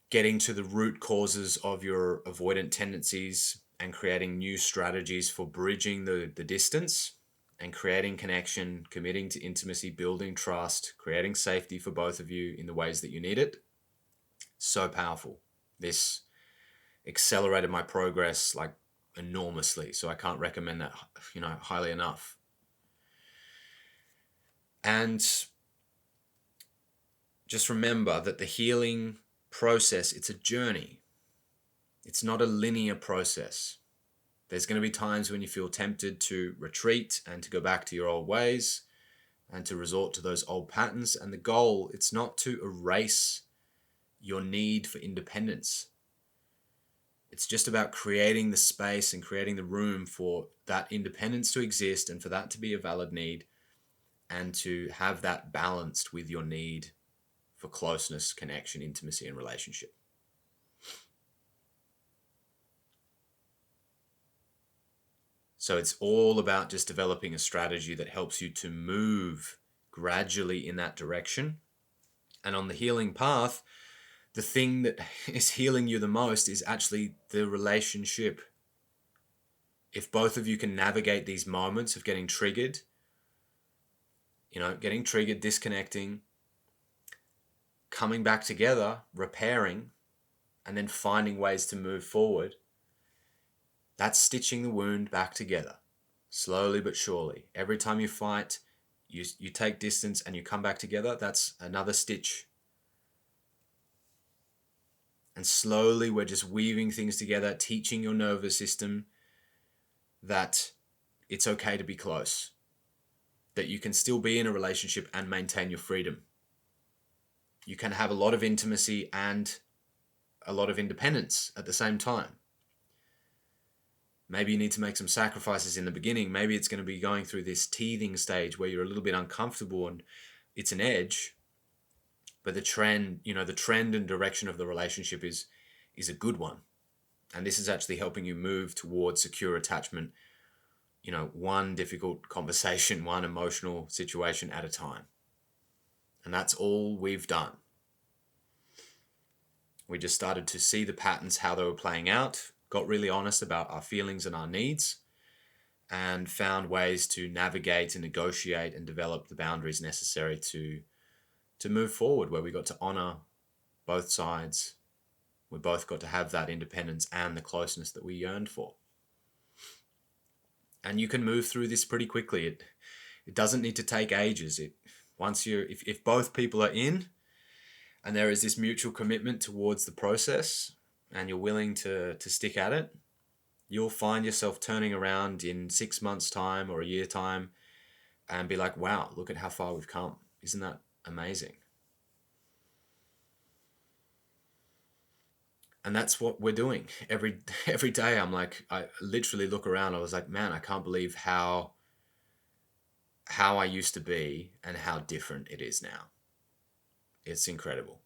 Getting to the root causes of your avoidant tendencies and creating new strategies for bridging the distance and creating connection, committing to intimacy, building trust, creating safety for both of you in the ways that you need it. So powerful. This accelerated my progress like enormously. So I can't recommend that, highly enough. And just remember that the healing process, it's a journey. It's not a linear process. There's going to be times when you feel tempted to retreat and to go back to your old ways and to resort to those old patterns. And the goal, it's not to erase your need for independence. It's just about creating the space and creating the room for that independence to exist and for that to be a valid need, and to have that balanced with your need for closeness, connection, intimacy, and relationship. So it's all about just developing a strategy that helps you to move gradually in that direction. And on the healing path, the thing that is healing you the most is actually the relationship. If both of you can navigate these moments of getting triggered, disconnecting, coming back together, repairing, and then finding ways to move forward, that's stitching the wound back together, slowly but surely. Every time you fight, you take distance and you come back together, that's another stitch. And slowly we're just weaving things together, teaching your nervous system that it's okay to be close, that you can still be in a relationship and maintain your freedom. You can have a lot of intimacy and a lot of independence at the same time. Maybe you need to make some sacrifices in the beginning. Maybe it's going to be going through this teething stage where you're a little bit uncomfortable and it's an edge. But the trend and direction of the relationship is a good one. And this is actually helping you move towards secure attachment, one difficult conversation, one emotional situation at a time. And that's all we've done. We just started to see the patterns, how they were playing out, got really honest about our feelings and our needs, and found ways to navigate and negotiate and develop the boundaries necessary to move forward, where we got to honor both sides. We both got to have that independence and the closeness that we yearned for. And you can move through this pretty quickly. It doesn't need to take ages. If both people are in and there is this mutual commitment towards the process and you're willing to stick at it, you'll find yourself turning around in 6 months' time or a year time and be like, wow, look at how far we've come. Isn't that amazing? And that's what we're doing every day. I literally look around. I was like, man, I can't believe how I used to be and how different it is now. It's incredible.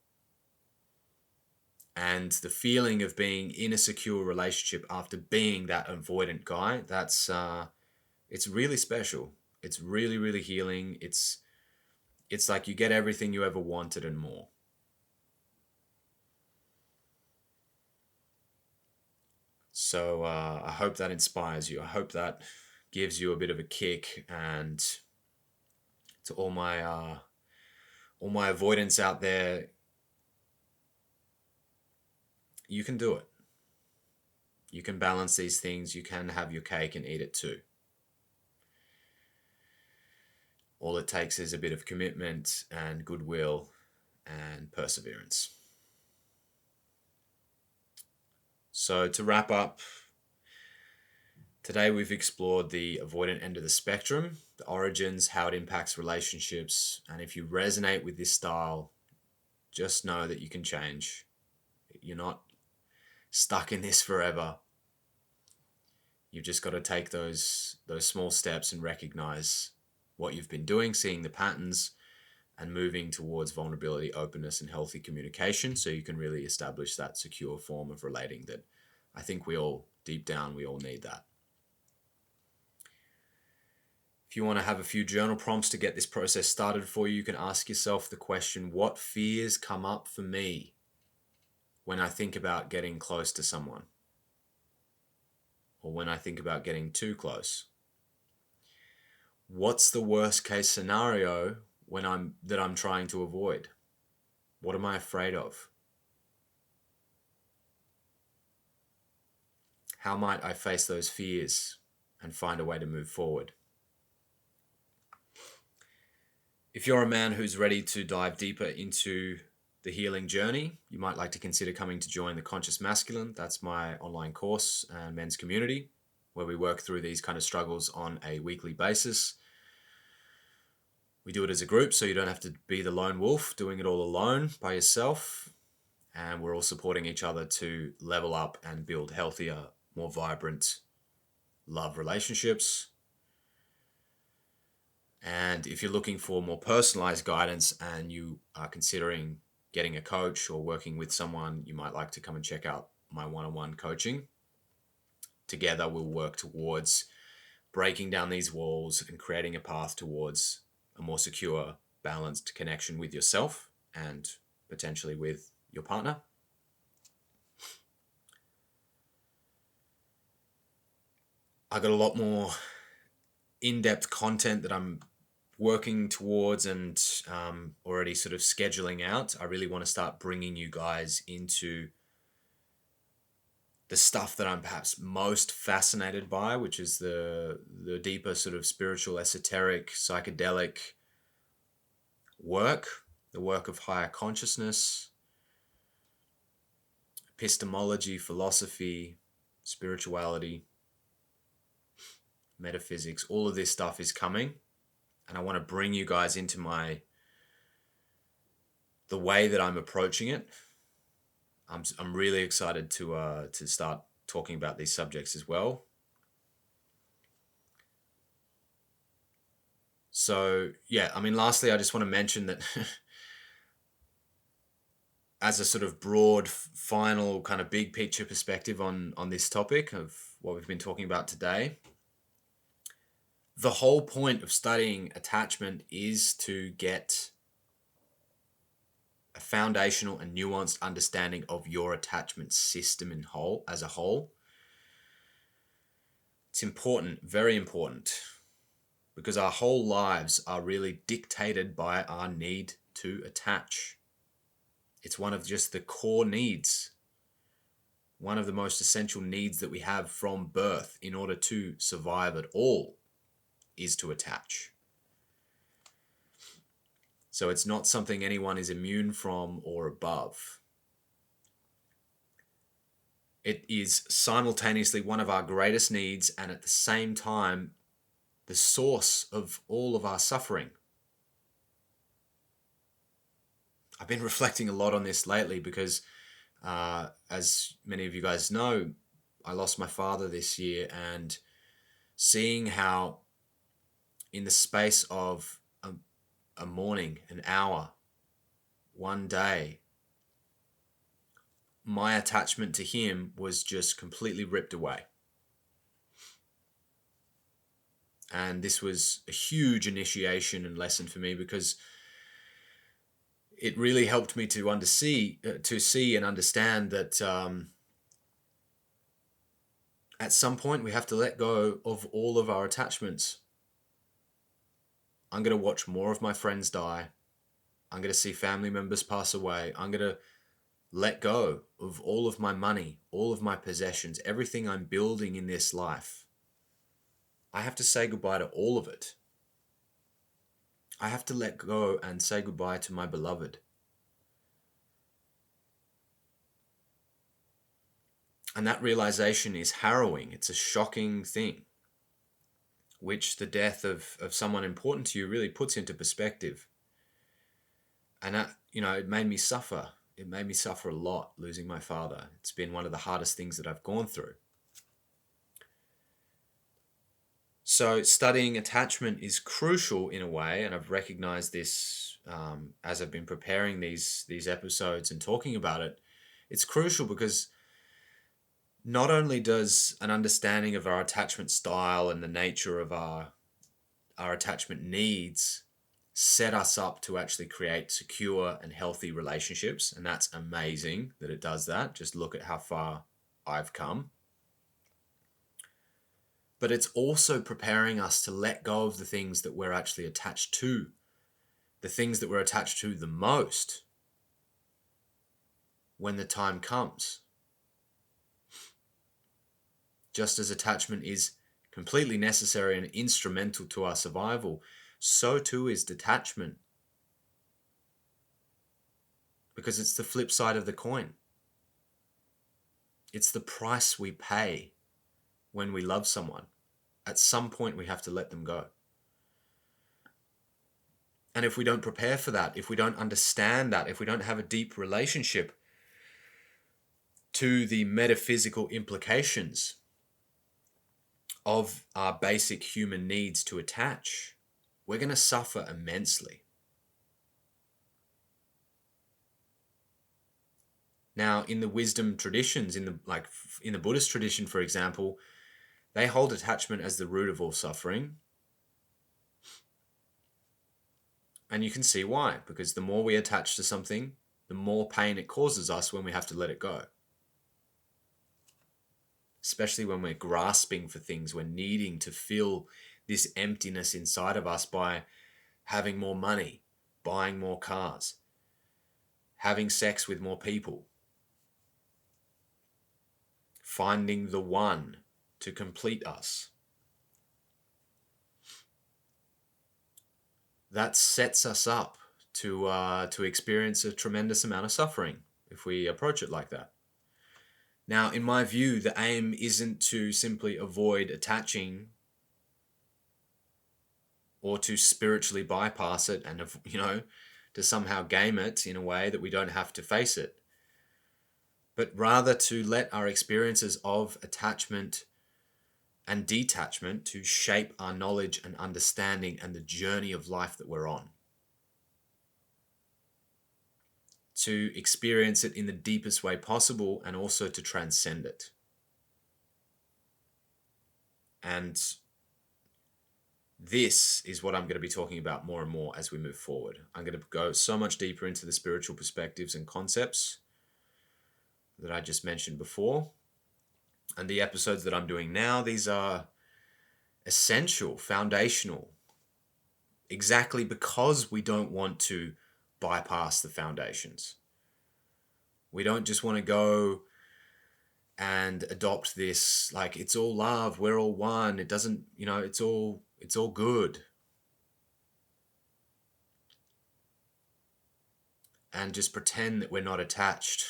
And the feeling of being in a secure relationship after being that avoidant guy, it's really special. It's really, really healing. It's like you get everything you ever wanted and more. So I hope that inspires you. I hope that gives you a bit of a kick. And to all my avoidance out there, you can do it. You can balance these things. You can have your cake and eat it too. All it takes is a bit of commitment and goodwill and perseverance. So to wrap up, today we've explored the avoidant end of the spectrum, the origins, how it impacts relationships. And if you resonate with this style, just know that you can change. You're not stuck in this forever. You've just got to take those small steps and recognize what you've been doing, seeing the patterns, and moving towards vulnerability, openness, and healthy communication, so you can really establish that secure form of relating that I think deep down, we all need that. If you want to have a few journal prompts to get this process started for you, you can ask yourself the question, what fears come up for me when I think about getting close to someone? Or when I think about getting too close? What's the worst case scenario that I'm trying to avoid? What am I afraid of? How might I face those fears and find a way to move forward? If you're a man who's ready to dive deeper into the healing journey, you might like to consider coming to join the Conscious Masculine. That's my online course and men's community, where we work through these kind of struggles on a weekly basis. We do it as a group, so you don't have to be the lone wolf doing it all alone by yourself. And we're all supporting each other to level up and build healthier, more vibrant love relationships. And if you're looking for more personalized guidance and you are considering getting a coach or working with someone, you might like to come and check out my one-on-one coaching. Together, we'll work towards breaking down these walls and creating a path towards a more secure, balanced connection with yourself and potentially with your partner. I got a lot more in-depth content that I'm working towards and already sort of scheduling out. I really want to start bringing you guys into the stuff that I'm perhaps most fascinated by, which is the deeper sort of spiritual, esoteric, psychedelic work, the work of higher consciousness, epistemology, philosophy, spirituality, metaphysics. All of this stuff is coming, and I want to bring you guys into the way that I'm approaching it. I'm really excited to start talking about these subjects as well. So yeah, I mean, lastly, I just want to mention that as a sort of broad, final kind of big picture perspective on this topic of what we've been talking about today, the whole point of studying attachment is to get a foundational and nuanced understanding of your attachment system as a whole. It's important, very important, because our whole lives are really dictated by our need to attach. It's one of just the core needs, one of the most essential needs that we have from birth in order to survive at all is to attach. So it's not something anyone is immune from or above. It is simultaneously one of our greatest needs and at the same time the source of all of our suffering. I've been reflecting a lot on this lately because, as many of you guys know, I lost my father this year, and seeing how in the space of a morning, an hour, one day, my attachment to him was just completely ripped away. And this was a huge initiation and lesson for me because it really helped me to see and understand that at some point we have to let go of all of our attachments. I'm going to watch more of my friends die. I'm going to see family members pass away. I'm going to let go of all of my money, all of my possessions, everything I'm building in this life. I have to say goodbye to all of it. I have to let go and say goodbye to my beloved. And that realization is harrowing. It's a shocking thing, which the death of someone important to you really puts into perspective. And that, it made me suffer. It made me suffer a lot, losing my father. It's been one of the hardest things that I've gone through. So studying attachment is crucial in a way, and I've recognized this as I've been preparing these episodes and talking about it. It's crucial because not only does an understanding of our attachment style and the nature of our attachment needs set us up to actually create secure and healthy relationships, and that's amazing that it does that. Just look at how far I've come. But it's also preparing us to let go of the things that we're actually attached to, the things that we're attached to the most when the time comes. Just as attachment is completely necessary and instrumental to our survival, so too is detachment. Because it's the flip side of the coin. It's the price we pay when we love someone. At some point, we have to let them go. And if we don't prepare for that, if we don't understand that, if we don't have a deep relationship to the metaphysical implications of our basic human needs to attach, we're going to suffer immensely. Now, in the wisdom traditions, in the Buddhist tradition, for example, they hold attachment as the root of all suffering. And you can see why, because the more we attach to something, the more pain it causes us when we have to let it go. Especially when we're grasping for things, we're needing to fill this emptiness inside of us by having more money, buying more cars, having sex with more people, finding the one to complete us. That sets us up to experience a tremendous amount of suffering if we approach it like that. Now, in my view, the aim isn't to simply avoid attaching or to spiritually bypass it and, to somehow game it in a way that we don't have to face it, but rather to let our experiences of attachment and detachment to shape our knowledge and understanding and the journey of life that we're on. To experience it in the deepest way possible and also to transcend it. And this is what I'm going to be talking about more and more as we move forward. I'm going to go so much deeper into the spiritual perspectives and concepts that I just mentioned before. And the episodes that I'm doing now, these are essential, foundational, exactly because we don't want to bypass the foundations. We don't just want to go and adopt this, like, it's all love, we're all one, it doesn't, it's all good. And just pretend that we're not attached.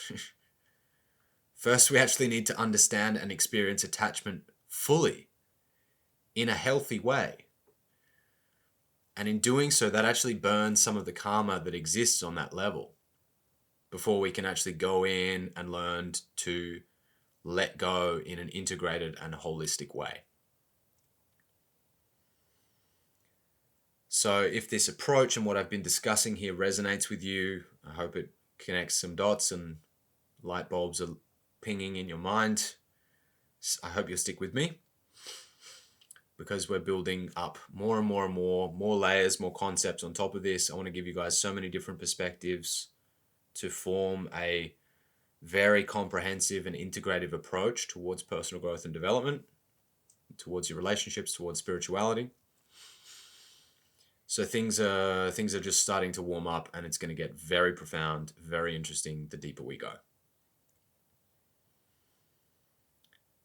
First, we actually need to understand and experience attachment fully in a healthy way. And in doing so, that actually burns some of the karma that exists on that level before we can actually go in and learn to let go in an integrated and holistic way. So if this approach and what I've been discussing here resonates with you, I hope it connects some dots and light bulbs are pinging in your mind. I hope you'll stick with me, because we're building up more and more and more layers, more concepts on top of this. I want to give you guys so many different perspectives to form a very comprehensive and integrative approach towards personal growth and development, towards your relationships, towards spirituality. So things are just starting to warm up, and it's going to get very profound, very interesting the deeper we go.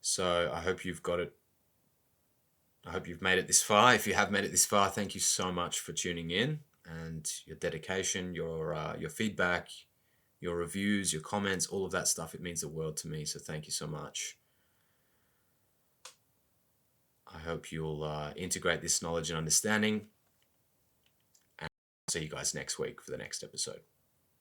So I hope you've got it. I hope you've made it this far. If you have made it this far, thank you so much for tuning in, and your dedication, your feedback, your reviews, your comments, all of that stuff. It means the world to me. So thank you so much. I hope you'll integrate this knowledge and understanding. And I'll see you guys next week for the next episode.